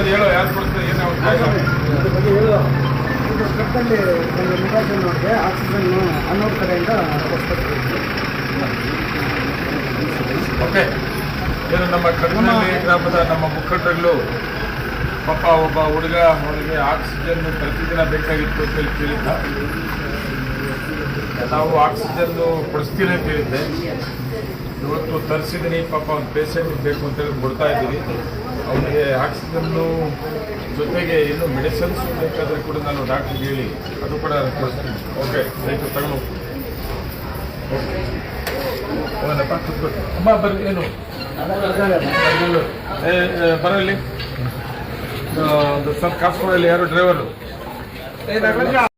ಹೇಳೋ ಯಾರು ಕೊಡ್ತಾರೆ ಏನು ಟ್ರಕ್ಕಲ್ಲಿ ಒಂದು ಮುಖಾಜನವ್ರಿಗೆ ಆಕ್ಸಿಜನ್ ಅನ್ನೋರ ಕಡೆಯಿಂದ ಓಕೆ. ಏನು ನಮ್ಮ ಕಡಮನಹಳ್ಳಿ ಗ್ರಾಮದ ನಮ್ಮ ಮುಖಂಡರುಗಳು ಪಾಪ ಒಬ್ಬ ಹುಡುಗ ಅವನಿಗೆ ಆಕ್ಸಿಜನ್ ಪ್ರತಿದಿನ ಬೇಕಾಗಿತ್ತು ಅಂತ ಹೇಳಿ ಕೇಳಿದ್ದ. ನಾವು ಆಕ್ಸಿಜನ್ನು ಕೊಡಿಸ್ತೀನಿ ಅಂತ ಹೇಳಿದ್ದೆ. ಇವತ್ತು ತರಿಸಿದ್ದೀನಿ. ಪಾಪ ಒಂದು ಪೇಷಂಟ್ ಬೇಕು ಅಂತೇಳಿ ಕೊಡ್ತಾ ಇದ್ದೀವಿ. ಅವನಿಗೆ ಆಕ್ಸಿಜನ್ನು ಜೊತೆಗೆ ಇನ್ನು ಮೆಡಿಸಿನ್ಸ್ ಬೇಕಾದರೆ ಕೂಡ ನಾನು ಡಾಕ್ಟ್ರಿಗೆ ಹೇಳಿ ಅದು ಕೂಡ ಕೊಡಿಸ್ತೀನಿ. ಓಕೆ, ರೈತರು ತಗೊಂಡು ಓಕೆ ಹೋಗನಪ್ಪ, ಕೂತ್ಕೊಟ್ಟು ಅಮ್ಮ ಬರ್ರಿ. ಏನು ಬರಲಿ ಒಂದು ಸ್ವಲ್ಪ ಕಾಸು ಕೊಡಲಿ. ಯಾರು ಡ್ರೈವರು?